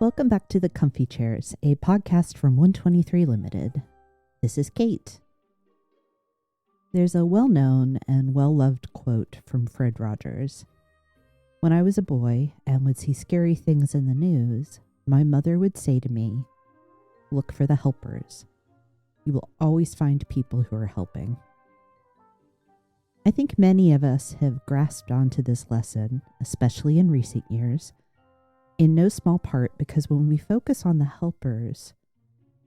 Welcome back to The Comfy Chairs, a podcast from 123 Limited. This is Kate. There's a well-known and well-loved quote from Fred Rogers. When I was a boy and would see scary things in the news, my mother would say to me, "Look for the helpers. You will always find people who are helping." I think many of us have grasped onto this lesson, especially in recent years, in no small part because when we focus on the helpers,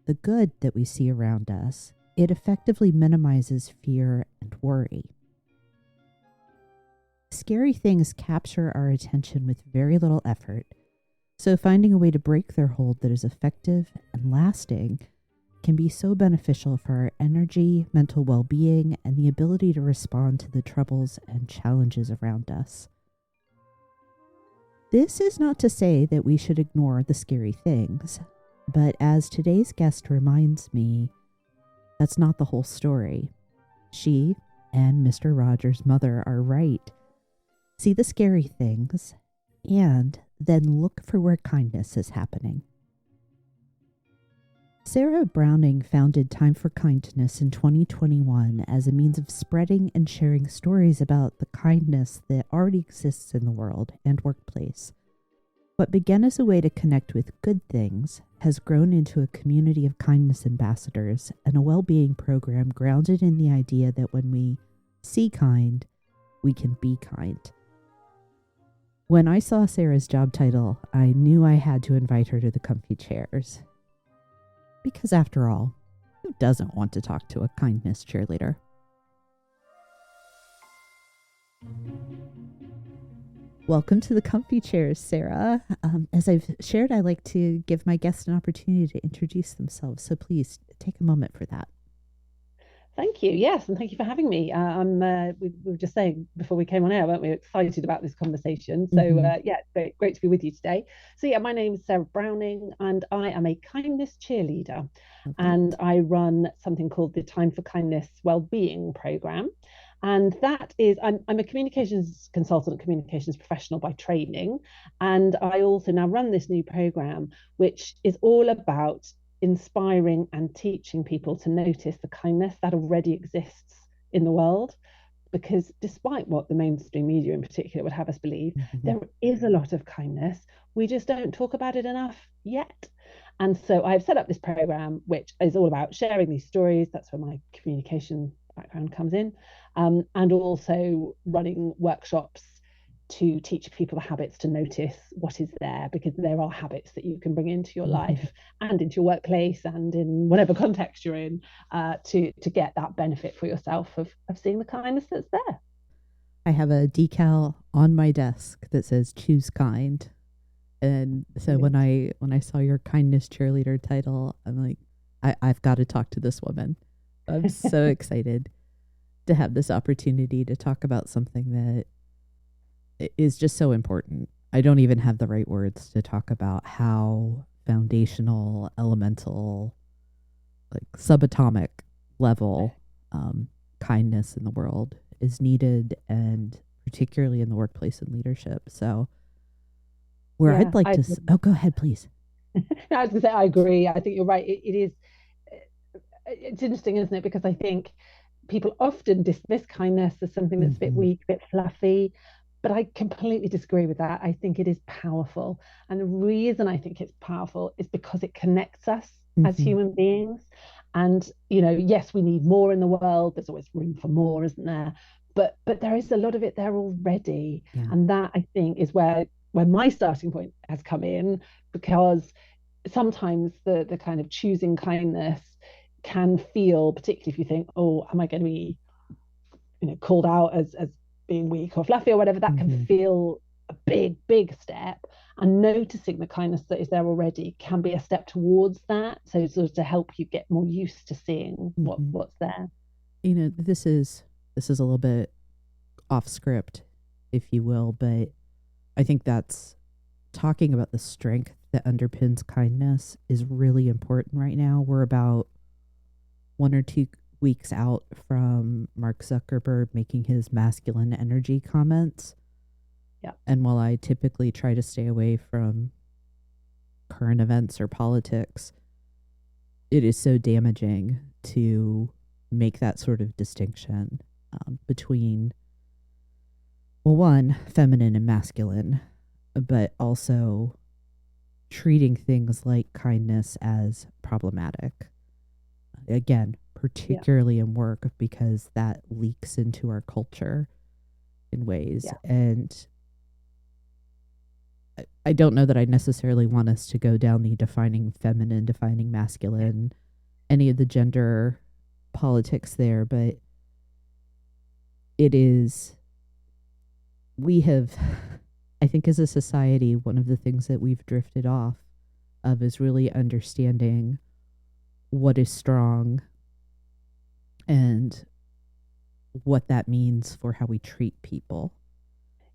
the good that we see around us, it effectively minimizes fear and worry. Scary things capture our attention with very little effort, so finding a way to break their hold that is effective and lasting can be so beneficial for our energy, mental well-being, and the ability to respond to the troubles and challenges around us. This is not to say that we should ignore the scary things, but as today's guest reminds me, that's not the whole story. She and Mr. Rogers' mother are right. See the scary things, and then look for where kindness is happening. Sarah Browning founded Time for Kindness in 2021 as a means of spreading and sharing stories about the kindness that already exists in the world and workplace. What began as a way to connect with good things has grown into a community of kindness ambassadors and a well-being program grounded in the idea that when we see kind, we can be kind. When I saw Sarah's job title, I knew I had to invite her to the Comfy Chairs. Because after all, who doesn't want to talk to a kindness cheerleader? Welcome to the Comfy Chairs, Sarah. As I've shared, I like to give my guests an opportunity to introduce themselves, so please take a moment for that. Thank you. Yes, and thank you for having me. We were just saying before we came on air, weren't we, excited about this conversation? So it's great to be with you today. So my name is Sarah Browning, and I am a kindness cheerleader, and I run something called the Time for Kindness Wellbeing Program. And that is, I'm a communications consultant, communications professional by training, and I also now run this new program, which is all about inspiring and teaching people to notice the kindness that already exists in the world. Because despite what the mainstream media in particular would have us believe, there is a lot of kindness. We just don't talk about it enough yet. And so I've set up this program, which is all about sharing these stories. That's where my communication background comes in, and also running workshops to teach people the habits to notice what is there, because there are habits that you can bring into your life and into your workplace and in whatever context you're in, to get that benefit for yourself of seeing the kindness that's there. I have a decal on my desk that says "Choose Kind," and so when I saw your kindness cheerleader title, I'm like, I've got to talk to this woman. I'm so excited to have this opportunity to talk about something that is just so important. I don't even have the right words to talk about how foundational, elemental, like subatomic level kindness in the world is needed, and particularly in the workplace and leadership. So I'd like to... Oh, go ahead, please. I was going to say, I agree. I think you're right. It's interesting, isn't it? Because I think people often dismiss kindness as something that's a bit weak, a bit fluffy. But I completely disagree with that. I think it is powerful. And the reason I think it's powerful is because it connects us as human beings. And, yes, we need more in the world. There's always room for more, isn't there? But there is a lot of it there already. Yeah. And that, I think, is where my starting point has come in, because sometimes the kind of choosing kindness can feel, particularly if you think, oh, am I going to be called out as being weak or fluffy or whatever, that can feel a big step. And noticing the kindness that is there already can be a step towards that, so sort of to help you get more used to seeing what's there. This is a little bit off script, if you will, but I think that's talking about the strength that underpins kindness is really important right now. We're about 1 or 2 weeks out from Mark Zuckerberg making his masculine energy comments. Yeah. And while I typically try to stay away from current events or politics, it is so damaging to make that sort of distinction between, well, one, feminine and masculine, but also treating things like kindness as problematic. Again, Yeah. particularly in work, because that leaks into our culture in ways. Yeah. And I don't know that I necessarily want us to go down the defining feminine, defining masculine, any of the gender politics there, but it is, we have, I think as a society, one of the things that we've drifted off of is really understanding what is strong and what that means for how we treat people.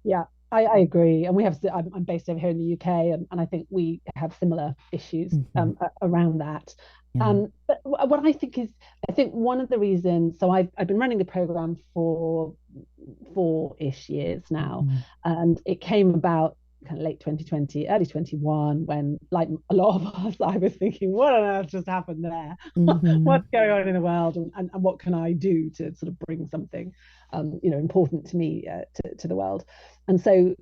Yeah, I agree. And we have, I'm based over here in the UK, and I think we have similar issues Mm-hmm. around that. Yeah. But what I think is, I think one of the reasons, so I've been running the program for 4-ish years now, Mm-hmm. and it came about kind of late 2020, early 21, when, like a lot of us, I was thinking, what on earth just happened there? Mm-hmm. What's going on in the world, and what can I do to sort of bring something, important to me, to the world? And so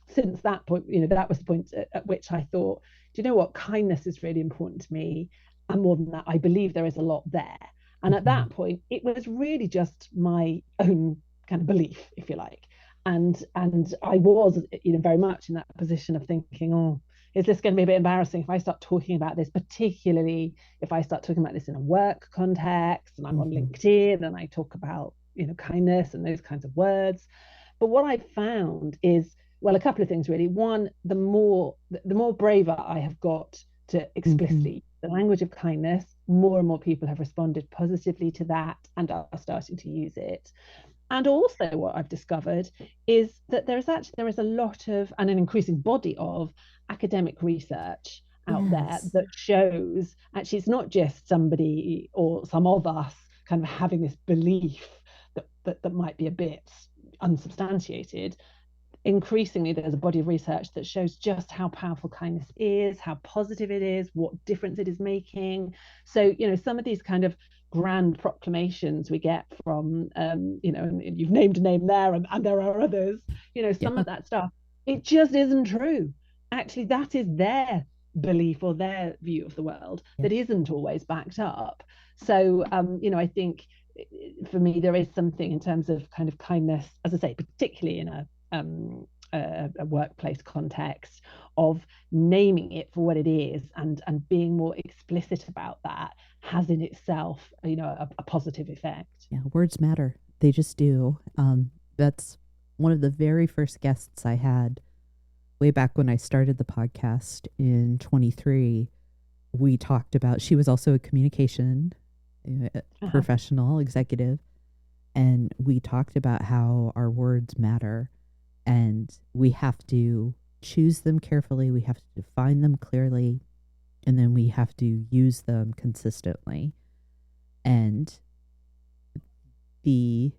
since that point, that was the point at which I thought, do you know what? Kindness is really important to me. And more than that, I believe there is a lot there. And at Mm-hmm. that point, it was really just my own kind of belief, if you like. And I was, very much in that position of thinking, oh, is this going to be a bit embarrassing if I start talking about this, particularly if I start talking about this in a work context and I'm on Mm-hmm. LinkedIn and I talk about, kindness and those kinds of words. But what I found is, well, a couple of things really. One, the more braver I have got to Mm-hmm. explicitly the language of kindness, more and more people have responded positively to that and are starting to use it. And also what I've discovered is that there is a lot of, and an increasing body of, academic research out there Yes. that shows actually it's not just somebody or some of us kind of having this belief that might be a bit unsubstantiated. Increasingly there's a body of research that shows just how powerful kindness is, how positive it is, what difference it is making. So some of these kind of grand proclamations we get from, and you've named a name there, and there are others, some Yeah. of that stuff, it just isn't true. Actually, that is their belief or their view of the world Yeah. that isn't always backed up. So I think for me there is something in terms of kind of kindness, as I say, particularly in a workplace context, of naming it for what it is, and being more explicit about that, has in itself, a positive effect. Yeah. Words matter. They just do. That's one of the very first guests I had way back when I started the podcast in 23. We talked about, she was also a communication Uh-huh. professional executive, and we talked about how our words matter and we have to choose them carefully, we have to define them clearly, and then we have to use them consistently. And the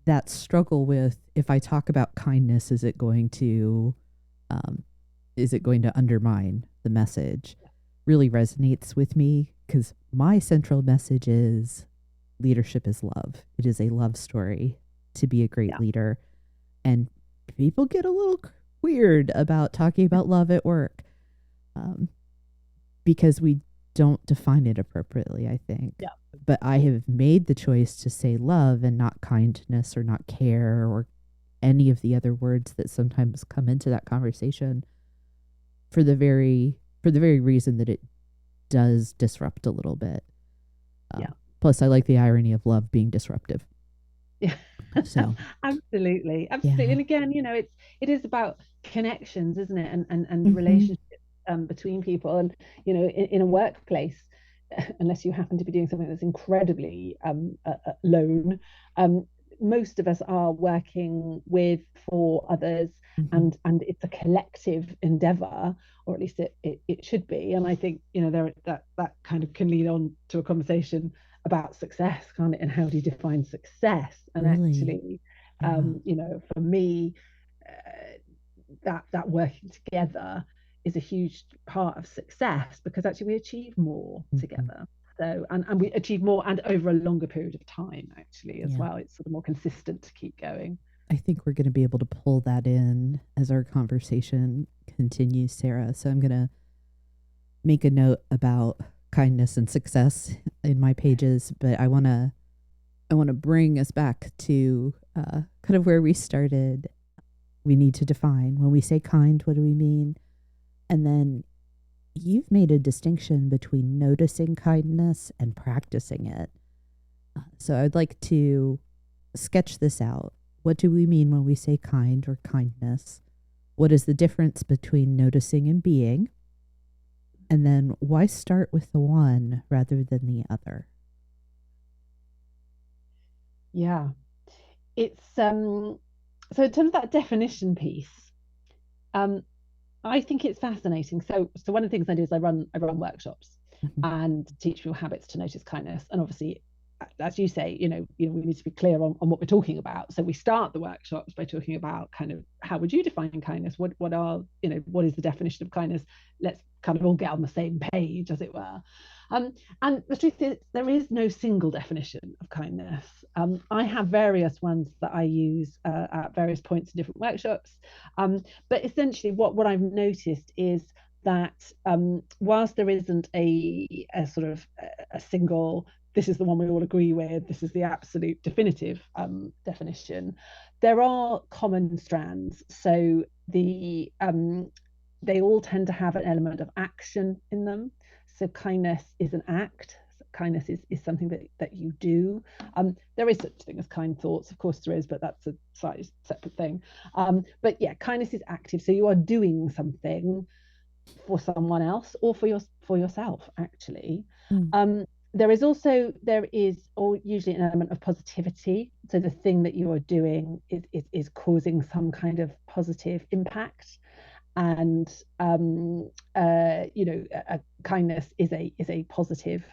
that struggle with, if I talk about kindness, um, is it going to undermine the message, really resonates with me, because my central message is leadership is love. It is a love story to be a great Yeah. leader. And people get a little weird about talking about love at work, um, because we don't define it appropriately, I think. Yeah. But I have made the choice to say love and not kindness or not care or any of the other words that sometimes come into that conversation, for the very reason that it does disrupt a little bit. Yeah. Plus, I like the irony of love being disruptive. Yeah. So, Absolutely, absolutely. yeah. And again, it is about connections, isn't it? And Mm-hmm. relationships, between people. And in a workplace, unless you happen to be doing something that's incredibly lone, um, most of us are working with, for others, Mm-hmm. and it's a collective endeavor, or at least it should be. And I think that kind of can lead on to a conversation about success, can't it? And how do you define success? And Really? actually, Yeah. for me, that working together is a huge part of success, because actually we achieve more Mm-hmm. together. So, and we achieve more and over a longer period of time, actually, as Yeah. well. It's sort of more consistent to keep going. I think we're going to be able to pull that in as our conversation continues, Sarah. So I'm going to make a note about kindness and success in my pages, but I want to bring us back to kind of where we started. We need to define when we say kind, what do we mean? And then you've made a distinction between noticing kindness and practicing it. So I'd like to sketch this out. What do we mean when we say kind or kindness? What is the difference between noticing and being? And then why start with the one rather than the other? Yeah. It's so in terms of that definition piece, um, I think it's fascinating. So one of the things I do is I run workshops Mhm. and teach people habits to notice kindness. And obviously, as you say, we need to be clear on what we're talking about. So we start the workshops by talking about kind of how would you define kindness? What is the definition of kindness? Let's kind of all get on the same page, as it were. And the truth is, there is no single definition of kindness. I have various ones that I use at various points in different workshops. But essentially, what I've noticed is that whilst there isn't a sort of a single, this is the one we all agree with, this is the absolute definitive definition, there are common strands. So they all tend to have an element of action in them. So kindness is an act. Kindness is something that you do. There is such a thing as kind thoughts, of course there is, but that's a slightly separate thing. But yeah, kindness is active. So you are doing something for someone else or for yourself, actually. Mm. Um, there is or usually an element of positivity. So the thing that you are doing is causing some kind of positive impact. And kindness is a positive,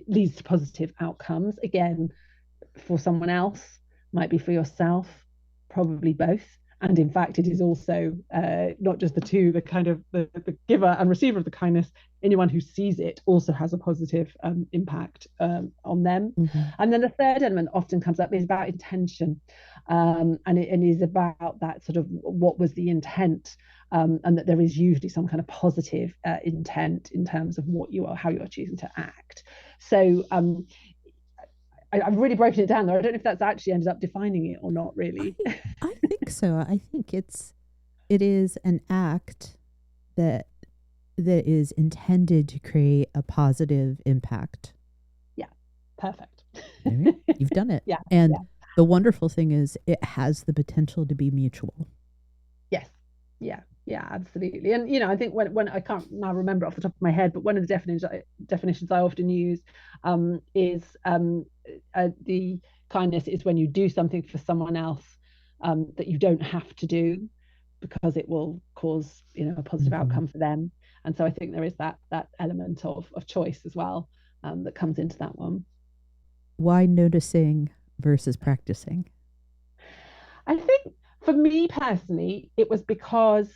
leads to positive outcomes. Again, for someone else, might be for yourself, probably both. And in fact, it is also not just the two, the kind of the giver and receiver of the kindness, anyone who sees it also has a positive impact on them. Mm-hmm. And then the third element often comes up is about intention. And it is about that sort of what was the intent, and that there is usually some kind of positive intent in terms of what you are, how you are choosing to act. So I've really broken it down there. I don't know if that's actually ended up defining it or not, I really. I think so. I think it is an act that is intended to create a positive impact. Yeah, perfect. All right, you've done it. Yeah, And yeah, the wonderful thing is it has the potential to be mutual. yes, yeah, yeah, absolutely. And I think when I can't now remember off the top of my head, but one of the definitions I often use is the kindness is when you do something for someone else that you don't have to do, because it will cause a positive Mm-hmm. outcome for them. And so I think there is that element of choice as well, that comes into that one. Why noticing versus practicing? I think for me personally, it was because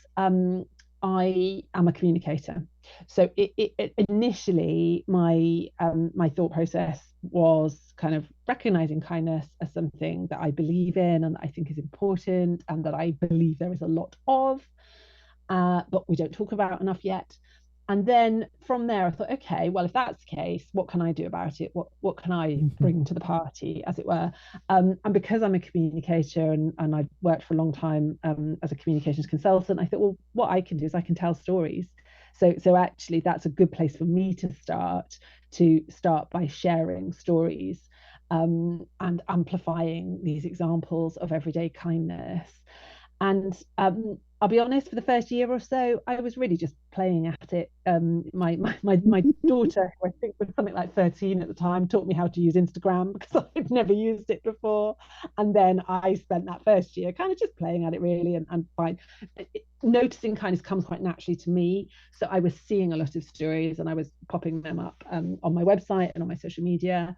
I am a communicator. So initially, my thought process was kind of recognizing kindness as something that I believe in and that I think is important and that I believe there is a lot of, but we don't talk about enough yet. And then from there, I thought, okay, well, if that's the case, what can I do about it? What can I Mm-hmm. bring to the party, as it were? And because I'm a communicator and I've worked for a long time as a communications consultant, I thought, well, what I can do is I can tell stories. So actually, that's a good place for me to start by sharing stories and amplifying these examples of everyday kindness. And I'll be honest, for the first year or so, I was really just playing at it. My daughter, who I think was something like 13 at the time, taught me how to use Instagram because I'd never used it before. And then I spent that first year kind of just playing at it, really, and fine. Noticing kindness comes quite naturally to me. So I was seeing a lot of stories and I was popping them up on my website and on my social media.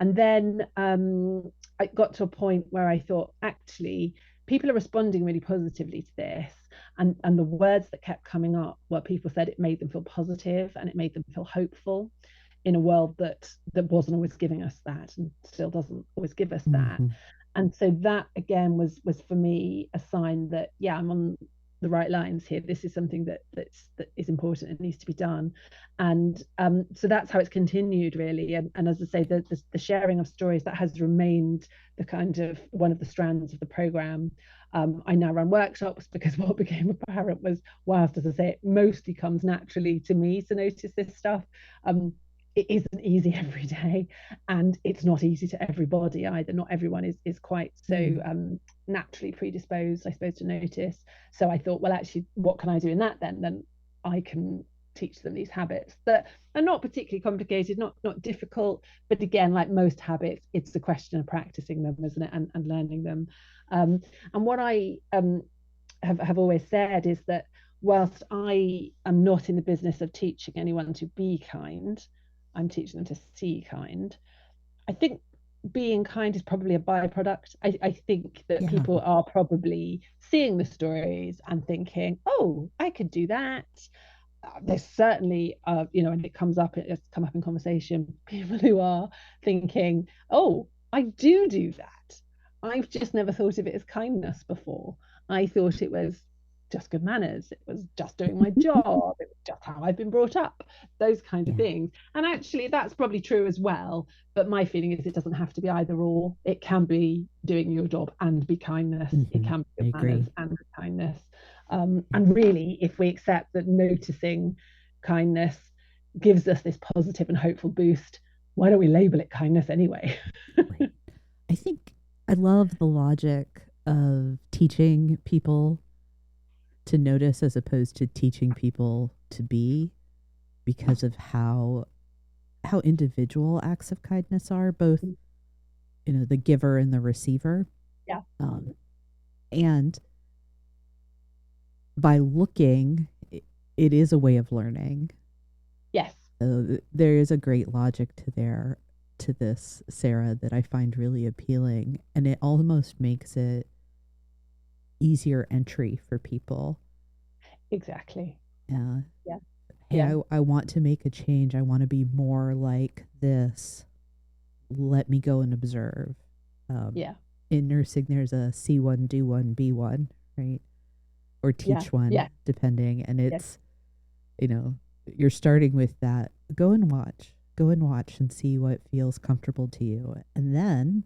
And then I got to a point where I thought, actually, people are responding really positively to this. And the words that kept coming up were people said it made them feel positive and it made them feel hopeful in a world that wasn't always giving us that and still doesn't always give us that. Mm-hmm. And so that again was for me a sign that yeah, I'm on the right lines here. This is something that is important and needs to be done. And so that's how it's continued really. And as I say, the sharing of stories that has remained the kind of one of the strands of the program. I now run workshops because what became apparent was, whilst as I say, it mostly comes naturally to me to notice this stuff. It isn't easy every day, and it's not easy to everybody either. Not everyone is quite so naturally predisposed, I suppose, to notice. So I thought, well, actually, what can I do in that then? Then I can teach them these habits that are not particularly complicated, not difficult, but again, like most habits, it's a question of practicing them, isn't it, and learning them. And what I have always said is that whilst I am not in the business of teaching anyone to be kind, I'm teaching them to see kind. I think being kind is probably a byproduct. I think that Yeah. people are probably seeing the stories and thinking, oh, I could do that. There's certainly, and it's come up in conversation, people who are thinking, oh, I do that. I've just never thought of it as kindness before. I thought it was just good manners. It was just doing my job. It was just how I've been brought up, those kinds of Yeah. things. And actually, that's probably true as well. But my feeling is it doesn't have to be either or. It can be doing your job and be kindness. It Mm-hmm. can be I good manners agree. and kindness. Yeah. And really, if we accept that noticing kindness gives us this positive and hopeful boost, why don't we label it kindness anyway? Right. I think I love the logic of teaching people to notice as opposed to teaching people to be, because of how individual acts of kindness are, both the giver and the receiver. Yeah. um, and by looking, it is a way of learning. Yes. There is a great logic to this, Sarah, that I find really appealing, and it almost makes it easier entry for people. Exactly. Yeah. Yeah. Hey, Yeah. I want to make a change. I want to be more like this. Let me go and observe. Um, Yeah. in nursing, there's a see one, do one, be one, right? Or Yeah. teach one, Yeah. depending. And Yeah. it's, you know, you're starting with that. Go and watch and see what feels comfortable to you. And then,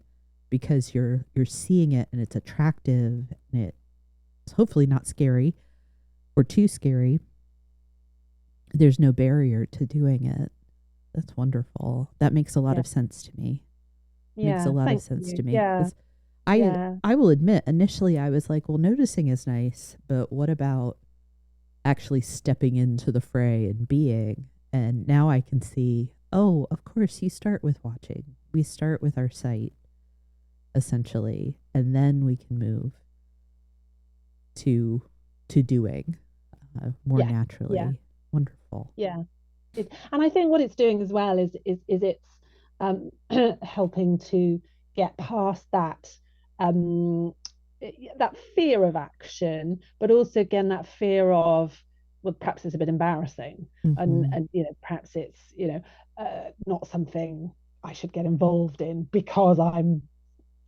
because you're seeing it and it's attractive and it's hopefully not scary or too scary, there's no barrier to doing it. That's wonderful. That makes a lot Yeah. of sense to me. Makes a Yeah. lot of Thank sense you. to me Yeah. because I Yeah. I will admit initially I was like, well, noticing is nice, but what about actually stepping into the fray and being? And now I can see, oh, of course you start with watching. We start with our sight essentially, and then we can move to doing more Yeah. Yeah. naturally. Wonderful. Yeah. And I think what it's doing as well is it's helping to get past um, that fear of action, but also again that fear of, well, perhaps it's a bit embarrassing, Mm-hmm. and perhaps it's not something I should get involved in because I'm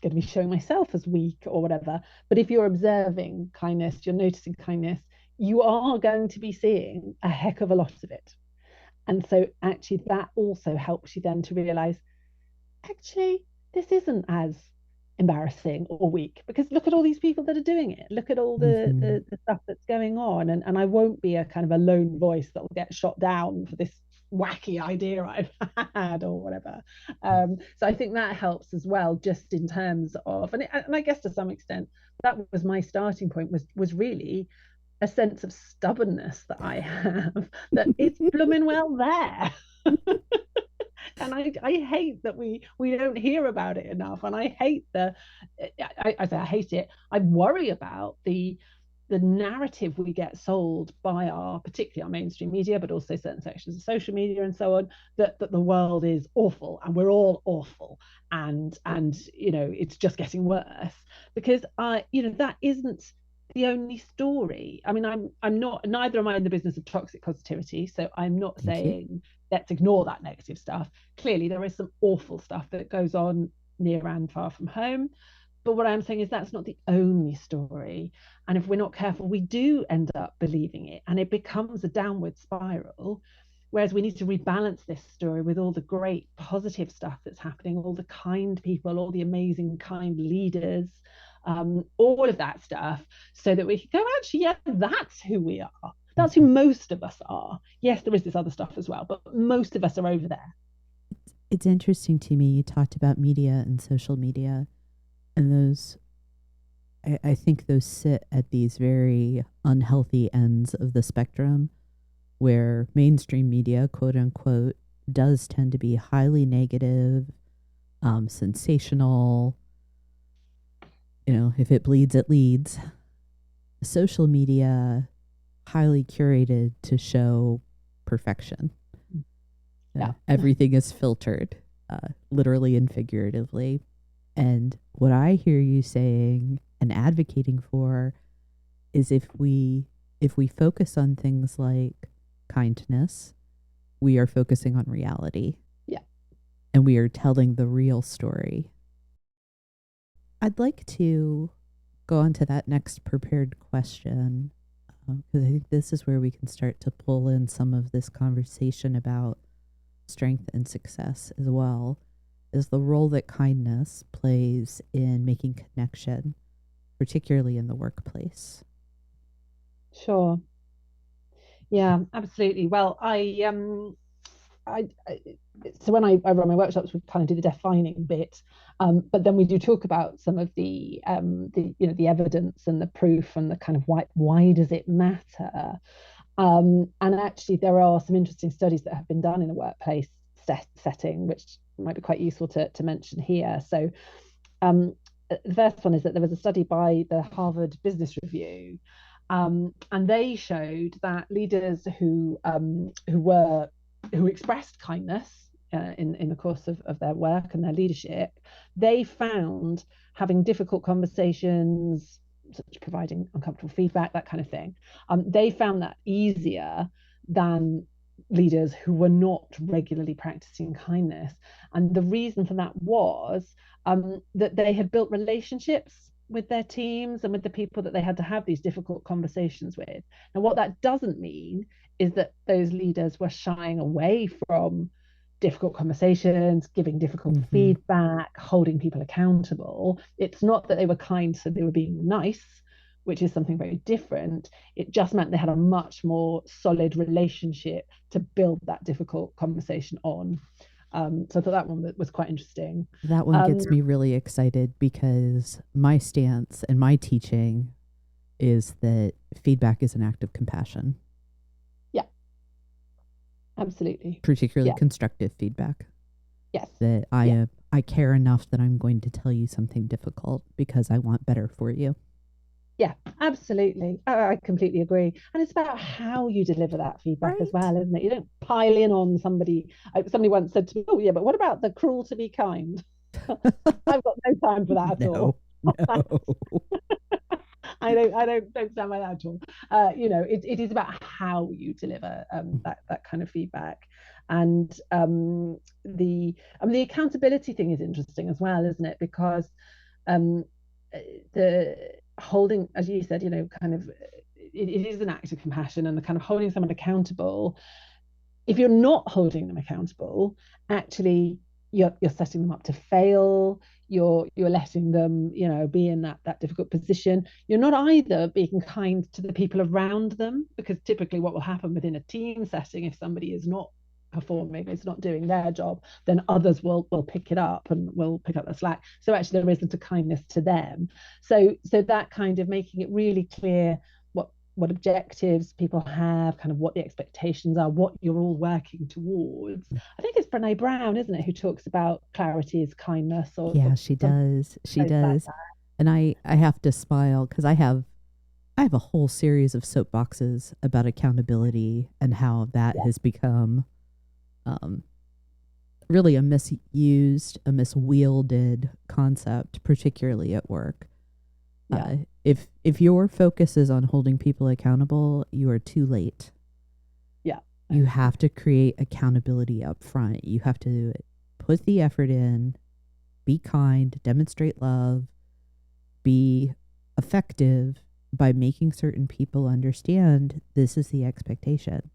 going to be showing myself as weak or whatever. But if you're observing kindness, you're noticing kindness, you are going to be seeing a heck of a lot of it. And so actually that also helps you then to realize, actually, this isn't as embarrassing or weak because look at all these people that are doing it. Look at all Mm-hmm. the stuff that's going on. And I won't be a kind of a lone voice that will get shot down for this wacky idea I've had or whatever. So I think that helps as well, just in terms of, and I guess to some extent, that was my starting point was really a sense of stubbornness that I have, that it's blooming well there. And I hate that we don't hear about it enough. And I hate I hate it. I worry about the narrative we get sold by our, particularly our mainstream media, but also certain sections of social media and so on, that the world is awful and we're all awful, and it's just getting worse, because that isn't the only story. I mean, I'm not, neither am I in the business of toxic positivity. So I'm not Thank you. saying let's ignore that negative stuff. Clearly, there is some awful stuff that goes on near and far from home. But what I'm saying is that's not the only story. And if we're not careful, we do end up believing it and it becomes a downward spiral. Whereas we need to rebalance this story with all the great positive stuff that's happening, all the kind people, all the amazing kind leaders, all of that stuff, so that we can go, actually, yeah, that's who we are. That's who most of us are. Yes, there is this other stuff as well, but most of us are over there. It's interesting to me. You talked about media and social media, and those, I think those sit at these very unhealthy ends of the spectrum where mainstream media, quote unquote, does tend to be highly negative, sensational. You know, if it bleeds, it leads. Social media, highly curated to show perfection. Yeah. Everything is filtered, literally and figuratively. And what I hear you saying and advocating for is if we focus on things like kindness, we are focusing on reality. Yeah. And we are telling the real story. I'd like to go on to that next prepared question, because I think this is where we can start to pull in some of this conversation about strength and success as well, is the role that kindness plays in making connection, particularly in the workplace. Sure. Yeah, absolutely. Well, I so when I run my workshops, we kind of do the defining bit, but then we do talk about some of the the evidence and the proof and the kind of why does it matter? And actually, there are some interesting studies that have been done in a workplace setting, which might be quite useful to mention here. So, the first one is that there was a study by the Harvard Business Review, and they showed that leaders who expressed kindness in the course of their work and their leadership, they found having difficult conversations, such as providing uncomfortable feedback, that kind of thing, they found that easier than leaders who were not regularly practicing kindness. And the reason for that was that they had built relationships with their teams and with the people that they had to have these difficult conversations with. Now, what that doesn't mean is that those leaders were shying away from difficult conversations, giving difficult feedback, holding people accountable. It's not that they were kind, so they were being nice, which is something very different. It just meant they had a much more solid relationship to build that difficult conversation on. So I thought that one was quite interesting. That one gets me really excited because my stance and my teaching is that feedback is an act of compassion. Yeah, absolutely. Particularly constructive feedback. Yes. That I care enough that I'm going to tell you something difficult because I want better for you. Yeah, absolutely. I completely agree. And it's about how you deliver that feedback as well, isn't it? You don't pile in on somebody. Somebody once said to me, "Oh, yeah, but what about the cruel to be kind?" I've got no time for that at all. No. I don't stand by that at all. It is about how you deliver that kind of feedback. And the accountability thing is interesting as well, isn't it? Because the holding, as you said, kind of it is an act of compassion, and the kind of holding someone accountable. If you're not holding them accountable, actually you're setting them up to fail. You're letting them, be in that difficult position. You're not either being kind to the people around them, because typically what will happen within a team setting, if somebody is not performing, is not doing their job, then others will pick it up and will pick up the slack. So actually there isn't a kindness to them. So that kind of making it really clear what objectives people have, kind of what the expectations are, what you're all working towards. I think it's Brene Brown, isn't it, who talks about clarity is kindness, or she does. She does. Like and I have to smile because I have a whole series of soapboxes about accountability and how that has become really a misused, a miswielded concept, particularly at work. If your focus is on holding people accountable, you are too late. Yeah. You have to create accountability up front. You have to put the effort in, be kind, demonstrate love, be effective by making certain people understand this is the expectation.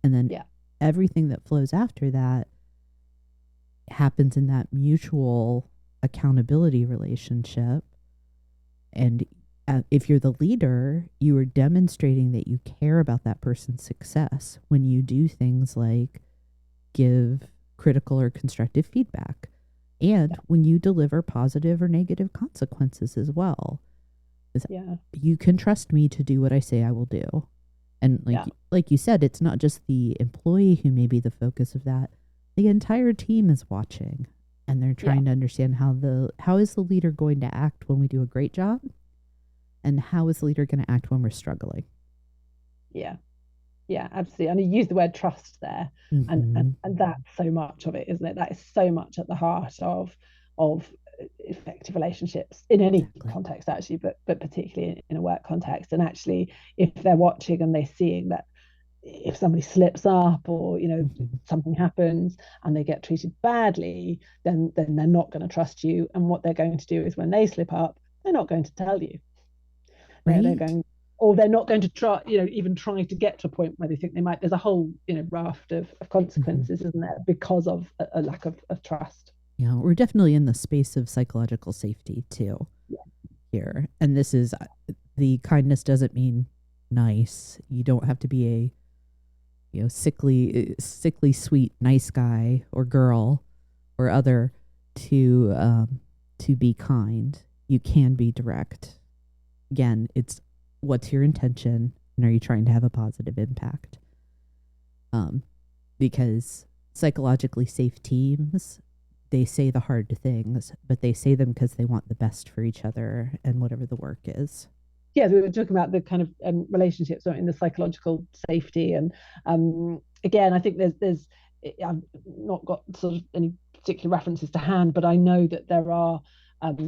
And then Yeah. everything that flows after that happens in that mutual accountability relationship. And if you're the leader, you are demonstrating that you care about that person's success when you do things like give critical or constructive feedback, and when you deliver positive or negative consequences as well. Yeah. You can trust me to do what I say I will do. And like you said, it's not just the employee who may be the focus of that. The entire team is watching, and they're trying to understand how is the leader going to act when we do a great job, and how is the leader going to act when we're struggling. Yeah. Yeah, absolutely. And you use the word trust there, and that's so much of it, isn't it? That is so much at the heart of effective relationships in any context, actually, but particularly in a work context. And actually, if they're watching and they're seeing that if somebody slips up or something happens and they get treated badly, then they're not going to trust you. And what they're going to do is when they slip up, they're not going to tell you. They're going, or they're not going to try, even try to get to a point where they think they might. There's a whole, raft of consequences, isn't there, because of a lack of trust. Yeah, we're definitely in the space of psychological safety too here. And this is the kindness doesn't mean nice. You don't have to be a sickly sweet nice guy or girl or other to be kind. You can be direct. Again, it's what's your intention, and are you trying to have a positive impact? Because psychologically safe teams, they say the hard things, but they say them because they want the best for each other and whatever the work is. Yeah, we were talking about the kind of relationships in the psychological safety, and again, I think there's I've not got sort of any particular references to hand, but I know that there are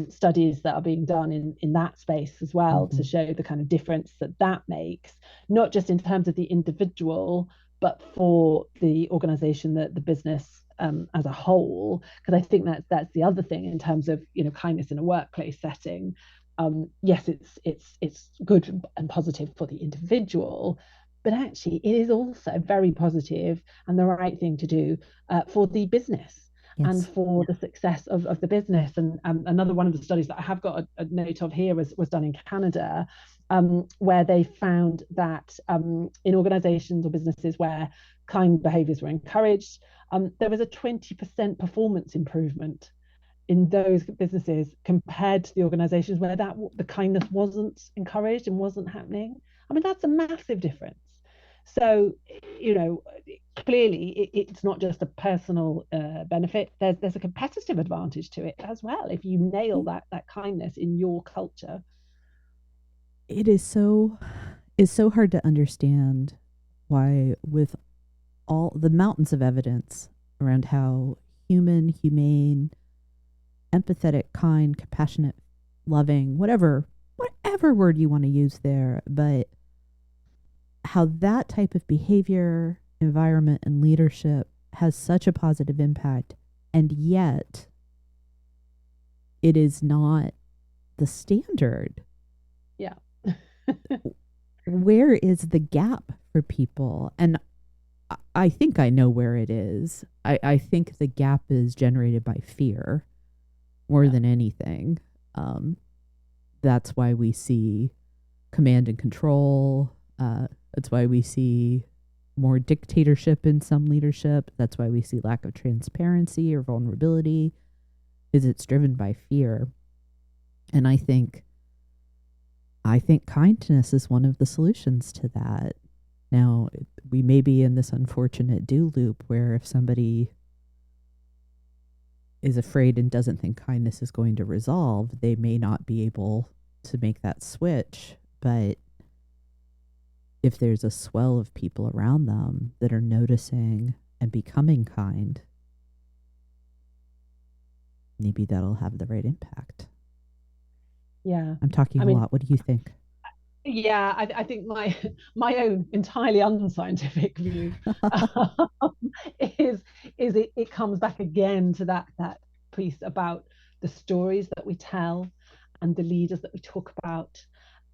studies that are being done in that space as well to show the kind of difference that makes, not just in terms of the individual, but for the organization, the business as a whole. Because I think that's the other thing in terms of kindness in a workplace setting. Yes, it's good and positive for the individual, but actually it is also very positive and the right thing to do for the business. Yes. And for the success of the business. And another one of the studies that I have got a note of here was done in Canada, where they found that in organizations or businesses where kind behaviors were encouraged, there was a 20% performance improvement in those businesses compared to the organizations where the kindness wasn't encouraged and wasn't happening. I mean, that's a massive difference. So, clearly it's not just a personal benefit. There's a competitive advantage to it as well if you nail that kindness in your culture. It is so hard to understand why, with all the mountains of evidence around how humane, empathetic, kind, compassionate, loving, whatever word you want to use there, but how that type of behavior, environment, and leadership has such a positive impact, and yet it is not the standard. Yeah. Where is the gap for people? And I think I know where it is. I think the gap is generated by fear more than anything. That's why we see command and control. That's why we see more dictatorship in some leadership. That's why we see lack of transparency or vulnerability, is it's driven by fear. And I think kindness is one of the solutions to that. Now, we may be in this unfortunate do loop where if somebody is afraid and doesn't think kindness is going to resolve, they may not be able to make that switch. But if there's a swell of people around them that are noticing and becoming kind, maybe that'll have the right impact. Yeah. I'm talking I a mean, lot. What do you think? yeah, I think my my own entirely unscientific view um, is it comes back again to that piece about the stories that we tell and the leaders that we talk about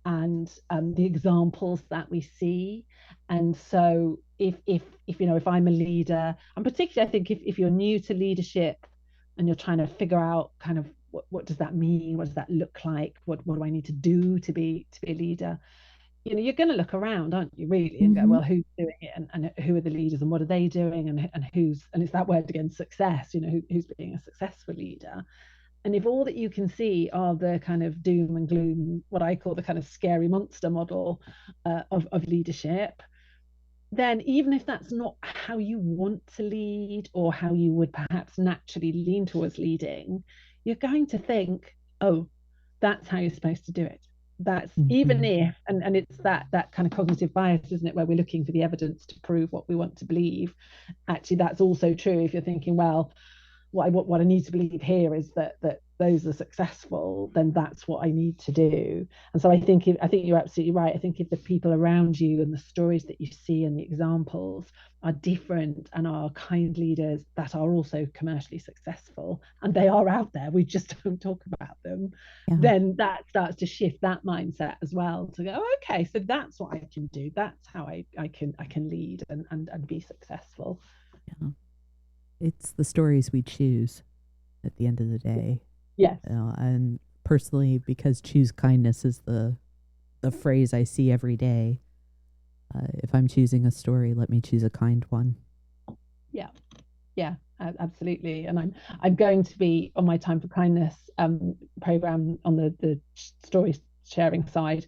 and the examples that we see. And so if I'm a leader, and particularly I think if you're new to leadership and you're trying to figure out kind of what does that mean, what does that look like, what do I need to do to be a leader, you're going to look around, aren't you, really, and go, Mm-hmm. well, who's doing it, and who are the leaders, and what are they doing, and who's, and it's that word again, success. Who's being a successful leader. And if all that you can see are the kind of doom and gloom, what I call the kind of scary monster model of leadership, then even if that's not how you want to lead or how you would perhaps naturally lean towards leading, you're going to think, oh, that's how you're supposed to do it. That's even Mm-hmm. if, and it's that kind of cognitive bias, isn't it, where we're looking for the evidence to prove what we want to believe. Actually, that's also true if you're thinking, well, what I need to believe here is that those are successful, then that's what I need to do. And so I think you're absolutely right. I think if the people around you and the stories that you see and the examples are different and are kind leaders that are also commercially successful, and they are out there, we just don't talk about them, Yeah. then that starts to shift that mindset as well, to go, oh, okay, so that's what I can do, that's how I can lead and be successful. Yeah. It's the stories we choose at the end of the day. Yes. And personally, because choose kindness is the phrase I see every day. If I'm choosing a story, let me choose a kind one. Yeah. Yeah, absolutely. And I'm going to be on my Time for Kindness program on the story sharing side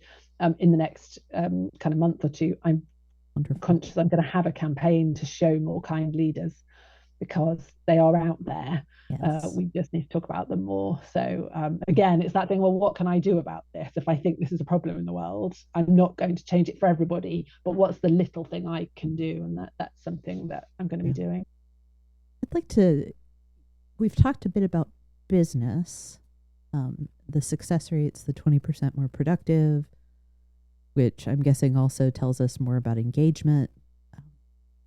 in the next kind of month or two. I'm Wonderful. conscious I'm going to have a campaign to show more kind leaders because they are out there. Yes. We just need to talk about them more. So again, it's that thing. Well, what can I do about this? If I think this is a problem in the world, I'm not going to change it for everybody. But what's the little thing I can do? And that's something that I'm going to be Yeah. doing. I'd like to, we've talked a bit about business, the success rate's the 20% more productive, which I'm guessing also tells us more about engagement.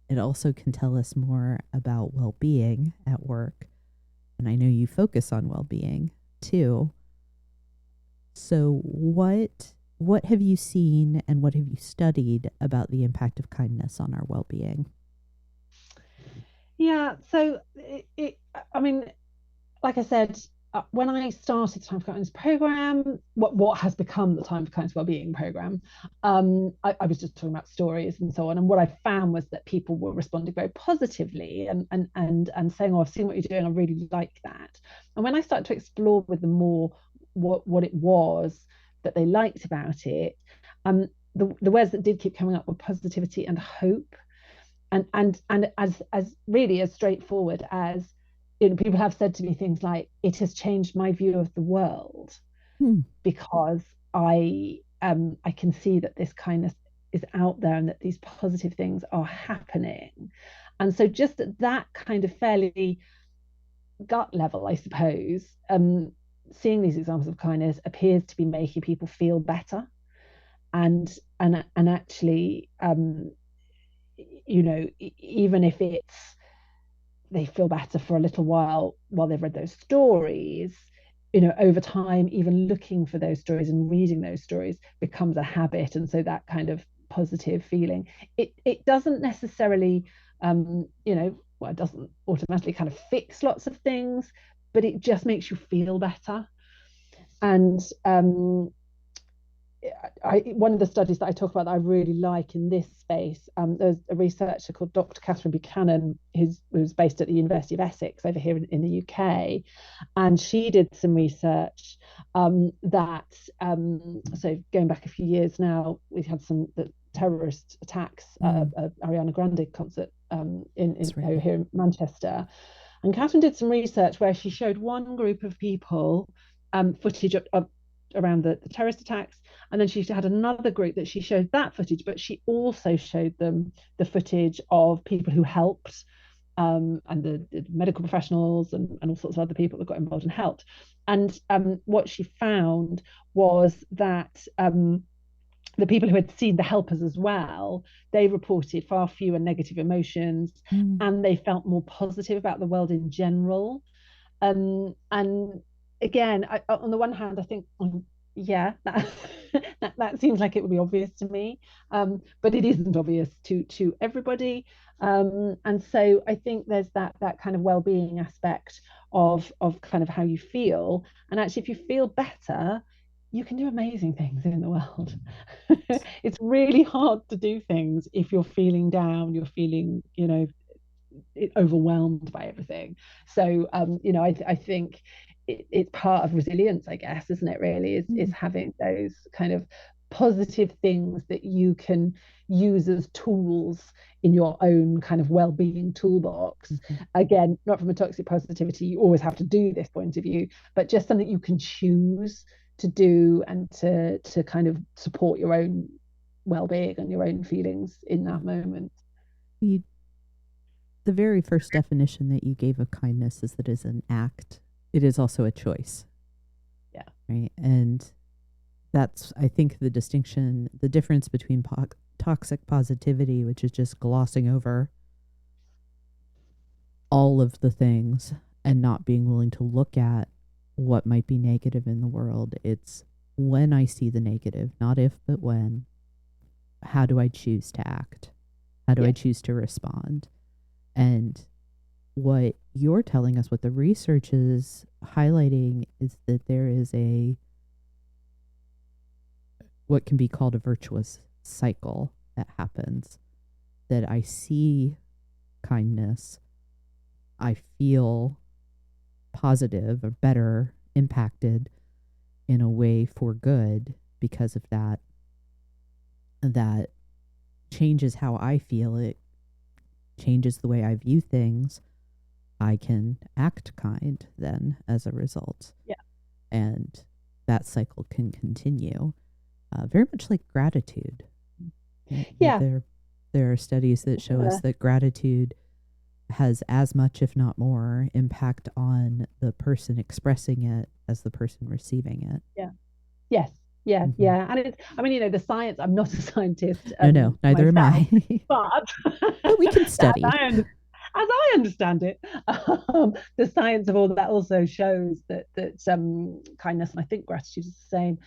It also can tell us more about well being at work. And I know you focus on well being too. So, what have you seen and what have you studied about the impact of kindness on our well being? Yeah, so I mean, like I said, when I started the Time for Kindness program, what has become the Time for Kindness Wellbeing program, I was just talking about stories and so on. And what I found was that people were responding very positively and saying, "Oh, I've seen what you're doing. I really like that." And when I started to explore with them more what it was that they liked about it, the words that did keep coming up were positivity and hope, and as really as straightforward as, people have said to me things like, it has changed my view of the world Hmm. because I can see that this kindness is out there and that these positive things are happening. And so just at that kind of fairly gut level, I suppose, seeing these examples of kindness appears to be making people feel better, and actually, even if it's they feel better for a little while they've read those stories, over time, even looking for those stories and reading those stories becomes a habit. And so that kind of positive feeling, it doesn't necessarily, well, it doesn't automatically kind of fix lots of things, but it just makes you feel better. And one of the studies that I talk about that I really like in this space, there's a researcher called Dr. Catherine Buchanan, who's based at the University of Essex over here in the UK, and she did some research so going back a few years now, we've had some terrorist attacks, Ariana Grande concert That's right. over here in Manchester, and Catherine did some research where she showed one group of people footage of around the terrorist attacks, and then she had another group that she showed that footage, but she also showed them the footage of people who helped and the medical professionals and all sorts of other people that got involved and helped. And what she found was that the people who had seen the helpers as well, they reported far fewer negative emotions, and they felt more positive about the world in general. And again, on the one hand, I think, yeah, that seems like it would be obvious to me, but it isn't obvious to everybody. And so I think there's that kind of well-being aspect of kind of how you feel, and actually, if you feel better, you can do amazing things in the world. It's really hard to do things if you're feeling down, you're feeling, overwhelmed by everything. So, I think it's part of resilience, I guess, isn't it? Really, is having those kind of positive things that you can use as tools in your own kind of well-being toolbox. Again, not from a toxic positivity, you always have to do this point of view, but just something you can choose to do and to kind of support your own well-being and your own feelings in that moment. The very first definition that you gave of kindness is that it is an act. It is also a choice. Yeah. Right. And that's, I think, the difference between toxic positivity, which is just glossing over all of the things and not being willing to look at what might be negative in the world. It's when I see the negative, not if, but when, how do I choose to act? How do I choose to respond? And what you're telling us, what the research is highlighting, is that there is what can be called a virtuous cycle that happens. That I see kindness, I feel positive or better impacted in a way for good because of that. That changes how I feel. It changes the way I view things. I can act kind then as a result. Yeah. And that cycle can continue. Very much like gratitude. Yeah. There are studies that show us that gratitude has as much, if not more, impact on the person expressing it as the person receiving it. Yeah. Yes. Yeah. Mm-hmm. Yeah. And it's, I mean, the science, I'm not a scientist. No, neither myself, am I. but we can study. As I understand it, the science of all that also shows that kindness and I think gratitude is the same,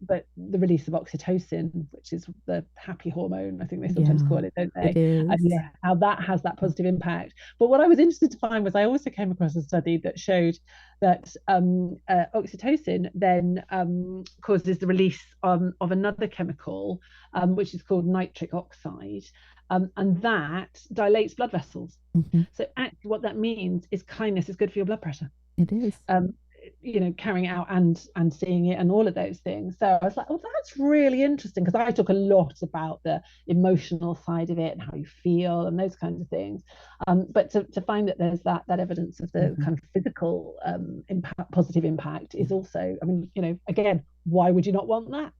but the release of oxytocin, which is the happy hormone, I think they sometimes call it, don't they? It is. And how that has that positive impact. But what I was interested to find was I also came across a study that showed that oxytocin then causes the release of another chemical, which is called nitric oxide. And that dilates blood vessels. So actually what that means is kindness is good for your blood pressure. It is. Carrying out and seeing it and all of those things. So I was like, oh, that's really interesting, because I talk a lot about the emotional side of it and how you feel and those kinds of things. But to find that there's that evidence of the kind of physical impact, positive impact, is also, I mean, again, why would you not want that?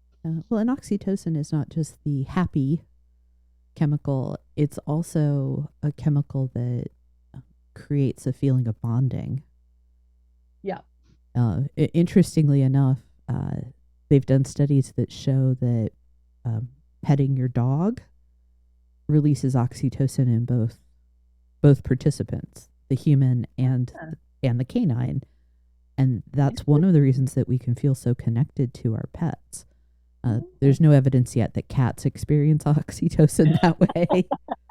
Well, and oxytocin is not just the happy chemical, it's also a chemical that creates a feeling of bonding. Yeah. Interestingly enough, they've done studies that show that petting your dog releases oxytocin in both participants, the human and the canine, and that's one of the reasons that we can feel so connected to our pets. There's no evidence yet that cats experience oxytocin that way,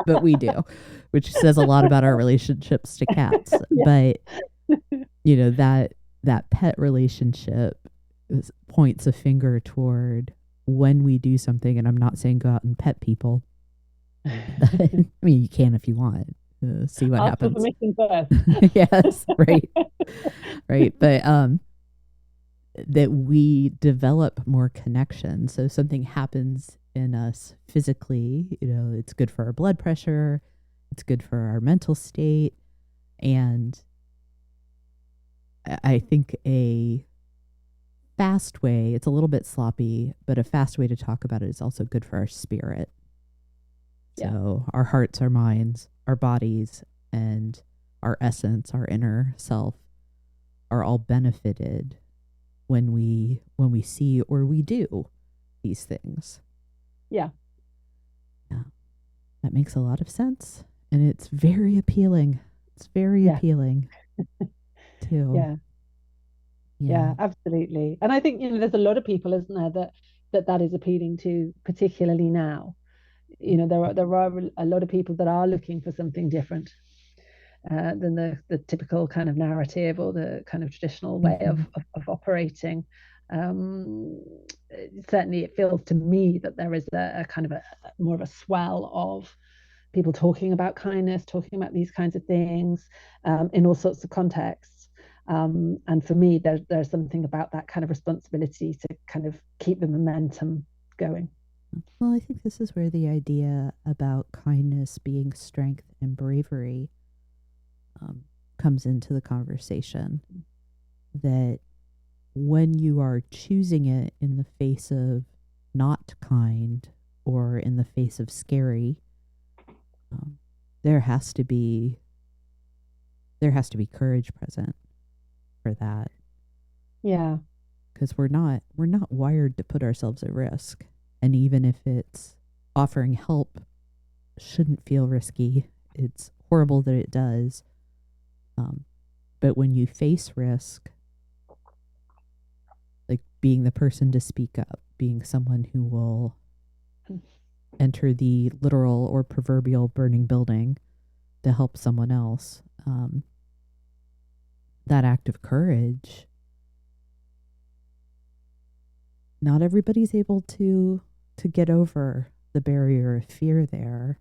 but we do, which says a lot about our relationships to cats. But that pet relationship points a finger toward when we do something. And I'm not saying go out and pet people. I mean, you can if you want. See what happens. Permission first. Yes, right. But that we develop more connection. So something happens in us physically, it's good for our blood pressure, it's good for our mental state. And I think a fast way, it's a little bit sloppy, but a fast way to talk about it is also good for our spirit. So our hearts, our minds, our bodies, and our essence, our inner self, are all benefited when we see or we do these things. Yeah. Yeah, that makes a lot of sense, and it's very appealing. It's very Yeah. appealing too. Yeah. Yeah. Yeah, absolutely. And I think, there's a lot of people, isn't there, that is appealing to, particularly now. There are a lot of people that are looking for something different than the typical kind of narrative or the kind of traditional way Mm-hmm. of operating. Um, Certainly, it feels to me that there is a kind of a more of a swell of people talking about kindness, talking about these kinds of things in all sorts of contexts. And for me, there's something about that kind of responsibility to kind of keep the momentum going. Well, I think this is where the idea about kindness being strength and bravery um, comes into the conversation. That when you are choosing it in the face of not kind or in the face of scary, um, there has to be courage present for that, Yeah, because we're not wired to put ourselves at risk, and even if it's offering help shouldn't feel risky. It's horrible that it does, um, but when you face risk, like being the person to speak up, being someone who will enter the literal or proverbial burning building to help someone else, that act of courage, not everybody's able to get over the barrier of fear there.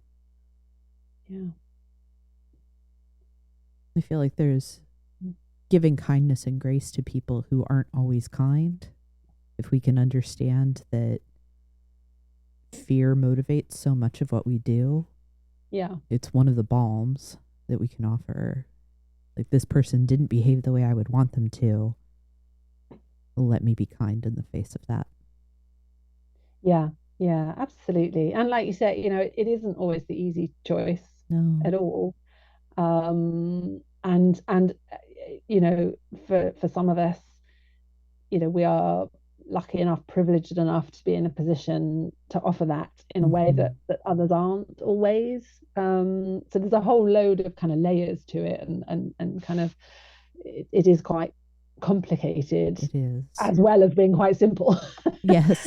yeah, I feel like there's giving kindness and grace to people who aren't always kind. If we can understand that fear motivates so much of what we do, yeah, it's one of the balms that we can offer. Like, this person didn't behave the way I would want them to. Let me be kind in the face of that. yeah, yeah, absolutely. And like you said, it isn't always the easy choice No. at all. And for some of us, we are lucky enough, privileged enough to be in a position to offer that in a way Mm-hmm. that others aren't always. So there's a whole load of kind of layers to it, and kind of it is quite complicated, It is. as well as being quite simple. Yes.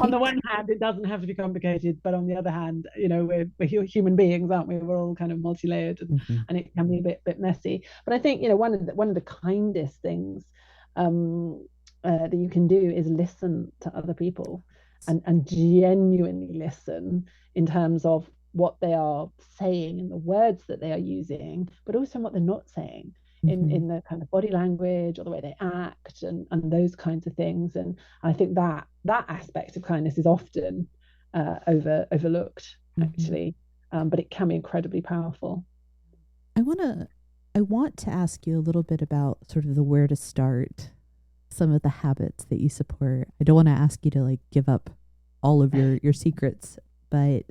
On the Right. one hand, it doesn't have to be complicated, but on the other hand, we're human beings, aren't we? We're all kind of multi-layered, and, Mm-hmm. and it can be a bit messy. But I think one of the kindest things um, that you can do is listen to other people, and genuinely listen in terms of what they are saying and the words that they are using, but also what they're not saying Mm-hmm. in the kind of body language or the way they act, and those kinds of things. And I think that aspect of kindness is often overlooked, Mm-hmm. actually, but it can be incredibly powerful. I want to I want to ask you a little bit about sort of the where to start, some of the habits that you support. I don't want to ask you to like give up all of your secrets, but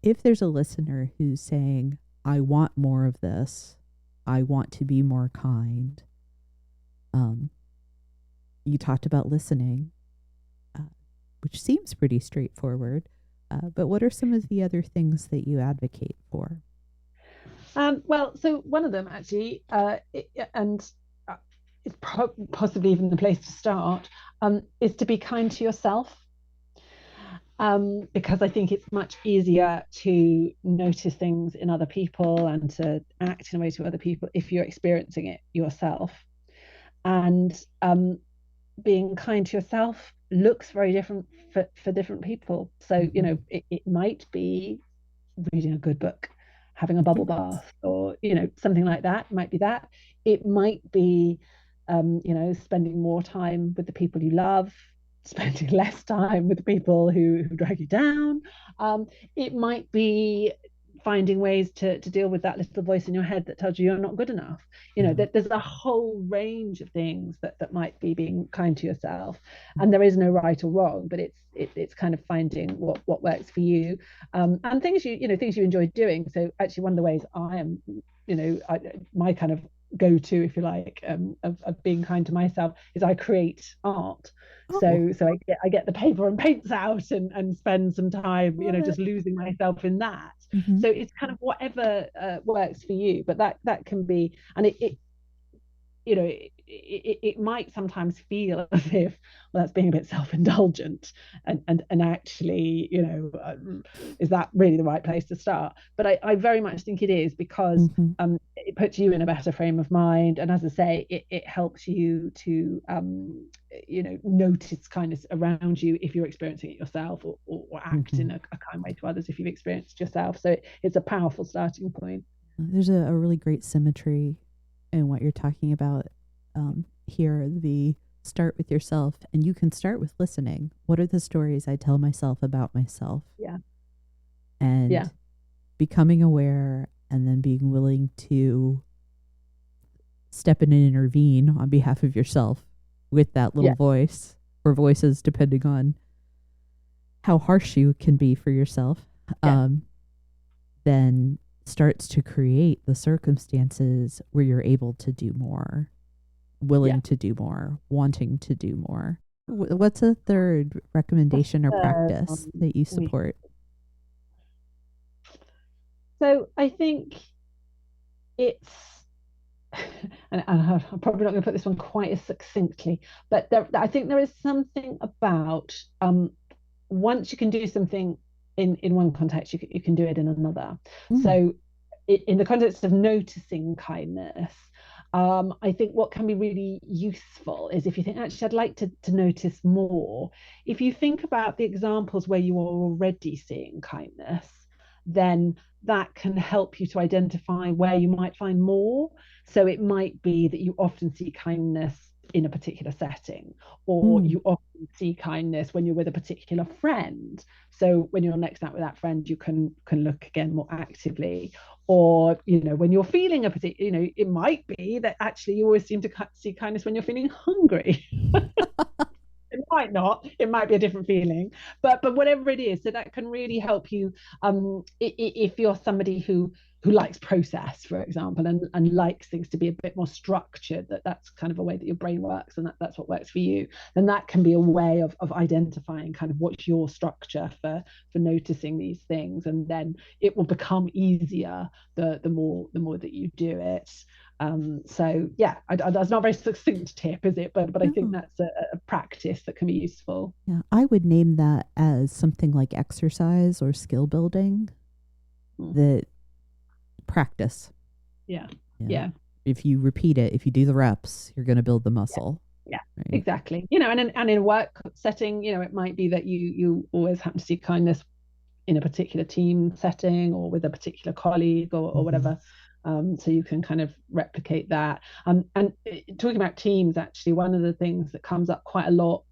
if there's a listener who's saying, I want more of this, I want to be more kind, um, you talked about listening, uh, which seems pretty straightforward. But what are some of the other things that you advocate for? Well, so one of them actually, and uh, it's possibly even the place to start, is to be kind to yourself. Because I think it's much easier to notice things in other people and to act in a way to other people if you're experiencing it yourself. And being kind to yourself looks very different for different people. So, Mm-hmm. it might be reading a good book, having a bubble Yes. bath, or something like that. It might be that. It might be spending more time with the people you love, spending less time with the people who drag you down. It might be finding ways to deal with that little voice in your head that tells you you're not good enough. Yeah. That there's a whole range of things that might be being kind to yourself, and there is no right or wrong, but it's kind of finding what works for you, and things things you enjoy doing. So actually, one of the ways I am, my kind of go-to, if you like, of being kind to myself is I create art. Oh, So I get the paper and paints out and spend some time, love it. just losing myself in that. Hmm. So it's kind of whatever works for you, but that can be, and it might sometimes feel as if, well, that's being a bit self-indulgent, and actually, is that really the right place to start? But I very much think it is, because Hmm. it puts you in a better frame of mind, and as I say, it helps you to notice kindness around you if you're experiencing it yourself, or act Hmm. in a kind way to others if you've experienced yourself. So it's a powerful starting point. There's a really great symmetry in what you're talking about here. The start with yourself, and you can start with listening. What are the stories I tell myself about myself? Yeah, yeah, And becoming aware, and then being willing to step in and intervene on behalf of yourself with that little yeah, voice, or voices, depending on how harsh you can be for yourself. yeah, Um, then starts to create the circumstances where you're able to do more, yeah. willing to do more, wanting to do more. What's a third recommendation or practice that you We support? so I think it's and I'm probably not going to put this one quite as succinctly, but I think there is something about, once you can do something in one context, you can do it in another. Mm, So in the context of noticing kindness, I think what can be really useful is if you think, actually, I'd like to notice more. If you think about the examples where you are already seeing kindness, then that can help you to identify where you might find more. So it might be that you often see kindness in a particular setting, or mm. you often see kindness when you're with a particular friend. So when you're next out with that friend, you can look again more actively. Or when you're feeling a particular, it might be that actually you always seem to see kindness when you're feeling hungry. It might not, it might be a different feeling, but whatever it is, so that can really help you, if you're somebody who likes process, for example, and likes things to be a bit more structured, that's kind of a way that your brain works, and that's what works for you. Then that can be a way of identifying kind of what's your structure for noticing these things, and then it will become easier the more that you do it. So yeah, that's not a very succinct tip, is it? But I think No. that's a practice that can be useful. Yeah, I would name that as something like exercise or skill building, Mm. that practice. Yeah, Yeah. yeah, If you repeat it, if you do the reps, you're going to build the yeah, muscle, yeah, right? exactly. And in a work setting, it might be that you always happen to see kindness in a particular team setting, or with a particular colleague, or Hmm. whatever. So you can kind of replicate that. And talking about teams, actually, one of the things that comes up quite a lot,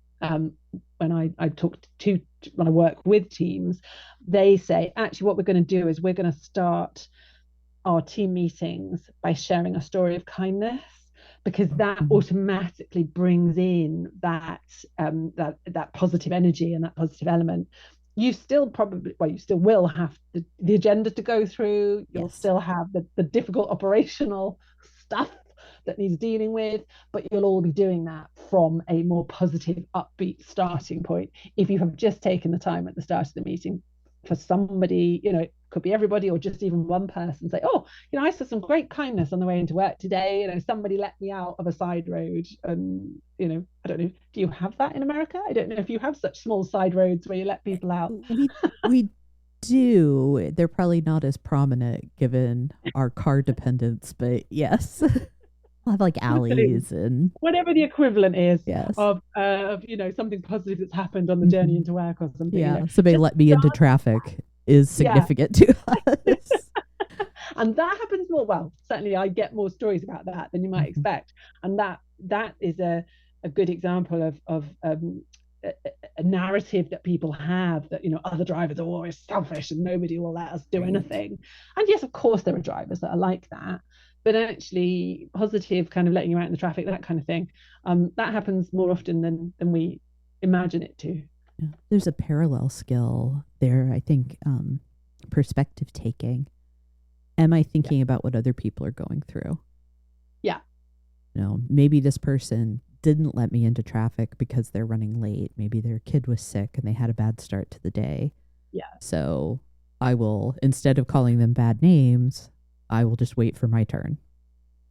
when I talk to when I work with teams, they say, actually, what we're going to do is we're going to start our team meetings by sharing a story of kindness, because that Hmm. automatically brings in that positive energy and that positive element. You still probably, well, you still will have the agenda to go through. You'll Yes. still have the difficult operational stuff that needs dealing with, but you'll all be doing that from a more positive, upbeat starting point. If you have just taken the time at the start of the meeting for somebody, it could be everybody, or just even one person, say, oh, I saw some great kindness on the way into work today. Somebody let me out of a side road. And I don't know, do you have that in America? I don't know if you have such small side roads where you let people out. We do. They're probably not as prominent given our car dependence, but yes. We'll have like Absolutely. alleys and Whatever the equivalent is yes. of something positive that's happened on the journey Hmm. into work or something, Yeah. Somebody just let me into traffic is yeah. significant to us. And that happens more. Well, certainly I get more stories about that than you might Hmm. expect. And that is a good example of a narrative that people have that, other drivers are always selfish and nobody will let us do Right. anything. And yes, of course there are drivers that are like that, but actually positive, kind of letting you out in the traffic, that kind of thing, that happens more often than we imagine it to. Yeah. There's a parallel skill there, I think, perspective taking. Am I Yeah, thinking about what other people are going through? yeah, Maybe this person didn't let me into traffic because they're running late. Maybe their kid was sick and they had a bad start to the day. yeah, So I will, instead of calling them bad names, I will just wait for my turn.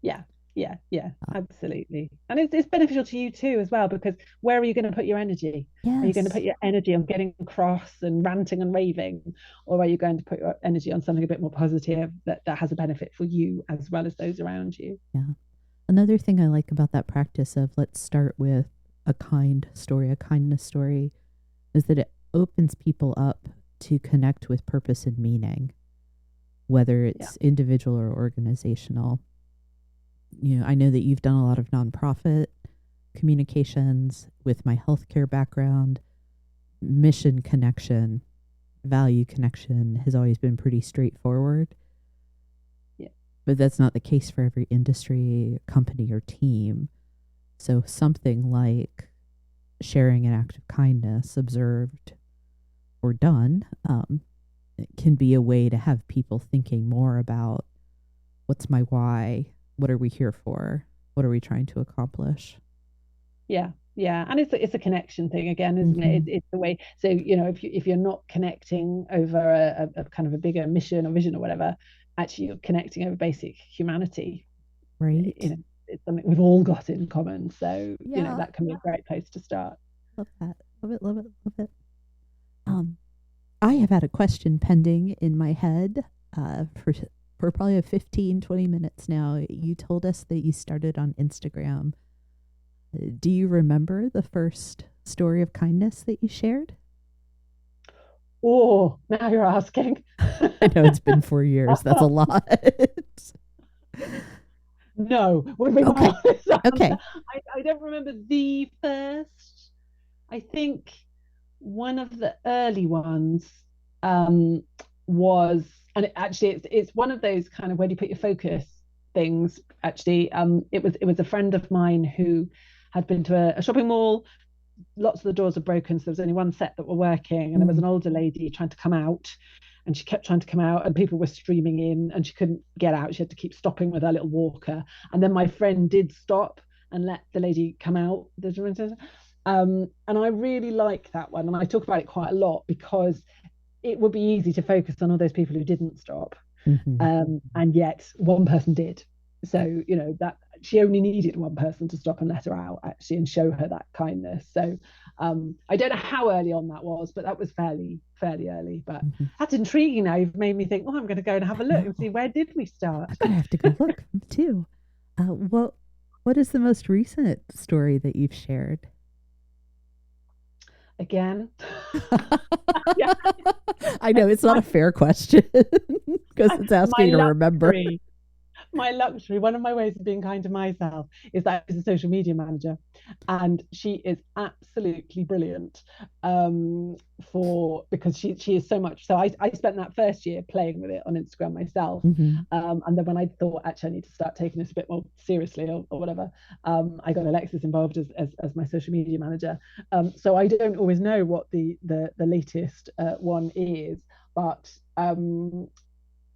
yeah, yeah, Uh, absolutely. And it's beneficial to you too as well, because where are you going to put your energy? Are you going to yes. put your energy on getting cross and ranting and raving, or are you going to put your energy on something a bit more positive that has a benefit for you as well as those around you? Yeah. Another thing I like about that practice of let's start with a kind story, a kindness story, is that it opens people up to connect with purpose and meaning, whether Yeah, it's individual or organizational. I know that you've done a lot of nonprofit communications with my healthcare background. Mission connection, value connection has always been pretty straightforward, yeah, but that's not the case for every industry, company, or team. So something like sharing an act of kindness, observed or done, can be a way to have people thinking more about what's my why, what are we here for, what are we trying to accomplish. yeah, yeah. And it's a connection thing again, isn't it? Mm-hmm. It's the way. So if you're not connecting over a kind of a bigger mission or vision or whatever, actually you're connecting over basic humanity. Right? It's something we've all got in common. So Yeah, that can be a great place to start. love that. Love it, love it, love it. Um, I have had a question pending in my head for probably a 15-20 minutes now. You told us that you started on Instagram. Do you remember the first story of kindness that you shared? Oh, now you're asking. I know it's been 4 years. That's a lot. No, would be my Okay. honest answer. Okay. I don't remember the first. I think one of the early ones um, was, and actually it's one of those kind of where do you put your focus things. Actually, it was a friend of mine who had been to a shopping mall. Lots of the doors were broken, so there was only one set that were working, and there was Mm. an older lady trying to come out, and she kept trying to come out, and people were streaming in, and she couldn't get out. She had to keep stopping with her little walker, and then my friend did stop and let the lady come out. And I really like that one, and I talk about it quite a lot because it would be easy to focus on all those people who didn't stop, Mm-hmm. and yet one person did. So that she only needed one person to stop and let her out actually and show her that kindness. So I don't know how early on that was, but that was fairly early. But Mm-hmm. that's intriguing. Now you've made me think, well, I'm going to go and have a look and see No, where did we start. I'm gonna have to go look too. What is the most recent story that you've shared? Again. Yeah, I know it's not my a fair question because it's my asking you to remember. luxury my luxury, one of my ways of being kind to myself is that I was a social media manager, and she is absolutely brilliant. For because she is so much. So I spent that first year playing with it on Instagram myself, Mm-hmm. and then when I thought actually I need to start taking this a bit more seriously or whatever, I got Alexis involved as my social media manager. So I don't always know what the latest one is, but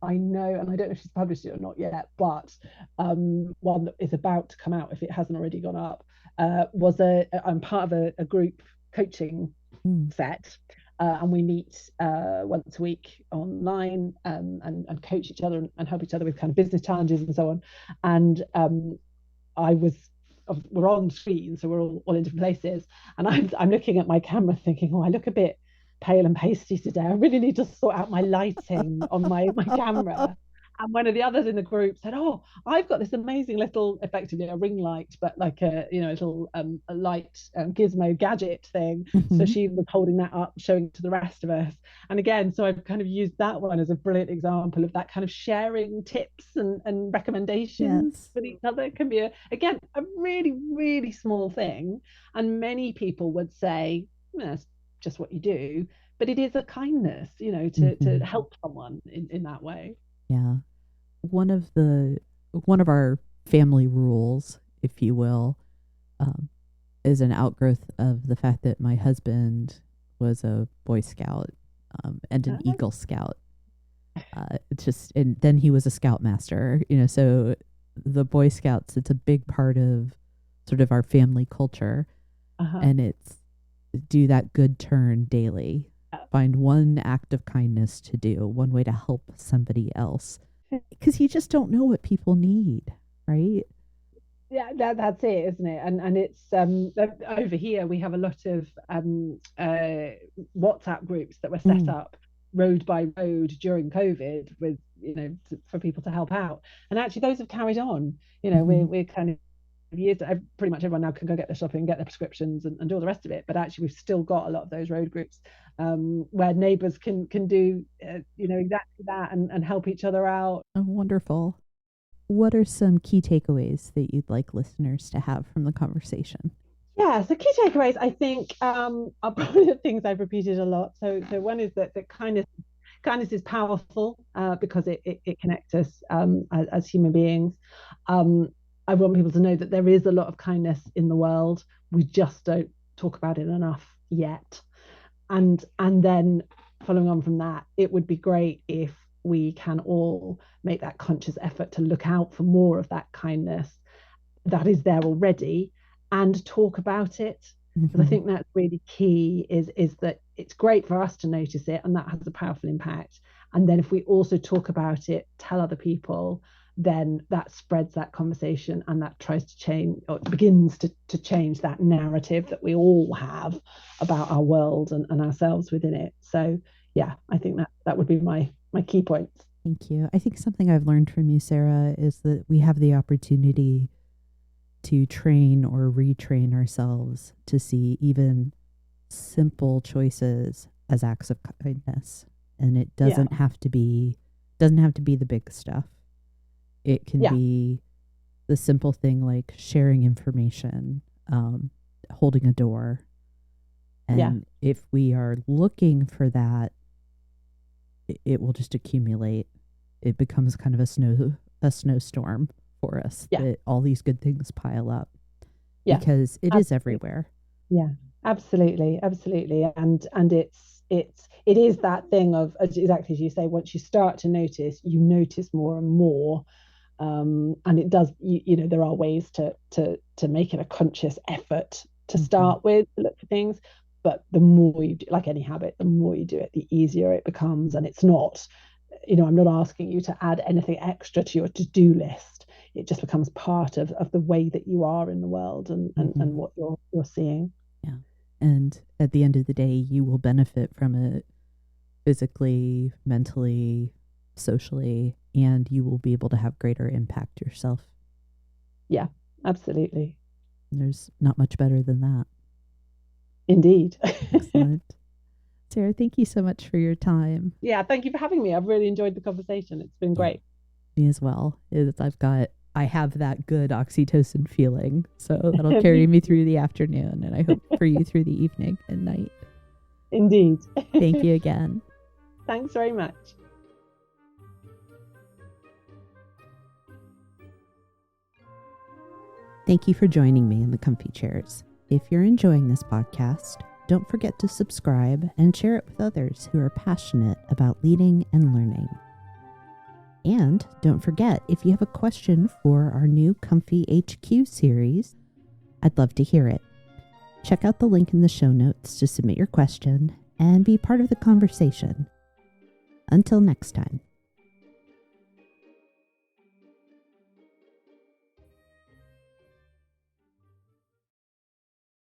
I know, and I don't know if she's published it or not yet, but one that is about to come out if it hasn't already gone up was I'm part of a group coaching Mm. set, and we meet once a week online, and coach each other and help each other with kind of business challenges and so on. And I was we're on screen, so we're all in different places, and I'm looking at my camera thinking, oh, I look a bit pale and pasty today. I really need to sort out my lighting on my camera. And one of the others in the group said, "Oh, I've got this amazing little, effectively a ring light, but like a little a light gizmo gadget thing." So Mm-hmm. she was holding that up, showing it to the rest of us. And again, so I've kind of used that one as a brilliant example of that kind of sharing tips and recommendations Yes. with each other. It can be again a really really small thing, and many people would say that's just what you do, but it is a kindness, to Hmm. help someone in that way. Yeah. One of the one of our family rules, if you will, um, is an outgrowth of the fact that my husband was a Boy Scout and an Uh, Eagle Scout. It's just, and then he was a Scoutmaster, so the Boy Scouts, it's a big part of sort of our family culture. uh-huh. And it's do that good turn daily. Find one act of kindness to do, one way to help somebody else. Because you just don't know what people need, right? Yeah, that's it, isn't it? And it's over here we have a lot of WhatsApp groups that were set Mm. up road by road during COVID with for people to help out, and actually those have carried on. Mm-hmm. We're kind of years pretty much everyone now can go get their shopping, get their prescriptions, and do all the rest of it. But actually, we've still got a lot of those road groups where neighbours can do exactly that and help each other out. Oh, wonderful. What are some key takeaways that you'd like listeners to have from the conversation? Yeah, so key takeaways, I think, are probably the things I've repeated a lot. So one is that kindness is powerful because it connects us as human beings. Um, I want people to know that there is a lot of kindness in the world. We just don't talk about it enough yet. And then following on from that, it would be great if we can all make that conscious effort to look out for more of that kindness that is there already and talk about it, because I Mm-hmm. think that's really key, is that it's great for us to notice it and that has a powerful impact, and then if we also talk about it, tell other people, then that spreads that conversation and that tries to change, or begins to change that narrative that we all have about our world and ourselves within it. So yeah, I think that would be my key points. Thank you. I think something I've learned from you, Sarah, is that we have the opportunity to train or retrain ourselves to see even simple choices as acts of kindness. And it Yeah, doesn't have to be the big stuff. It can yeah, be the simple thing like sharing information, holding a door. yeah, And if we are looking for that, it will just accumulate. It becomes kind of a snowstorm for us yeah, that all these good things pile up yeah, because it is absolutely. everywhere. Yeah, absolutely, absolutely, and it is that thing of, exactly as you say, once you start to notice, you notice more and more, and it does. There are ways to make it a conscious effort to Mm-hmm. start with, to look for things, but the more you do, like any habit, the more you do it, the easier it becomes, and it's not. I'm not asking you to add anything extra to your to-do list. It just becomes part of the way that you are in the world and Mm-hmm. what you're seeing. Yeah. And at the end of the day, you will benefit from it physically, mentally, socially, and you will be able to have greater impact yourself. Yeah, absolutely. There's not much better than that. Indeed. Excellent. Sarah, thank you so much for your time. Yeah, thank you for having me. I've really enjoyed the conversation. It's been Yeah, great. me as well. I have that good oxytocin feeling. So that'll carry Me me too. through the afternoon and I hope for you through the evening and night. Indeed. Thank you again. Thanks very much. Thank you for joining me in the comfy chairs. If you're enjoying this podcast, don't forget to subscribe and share it with others who are passionate about leading and learning. And don't forget, if you have a question for our new Comfy HQ series, I'd love to hear it. Check out the link in the show notes to submit your question and be part of the conversation. Until next time.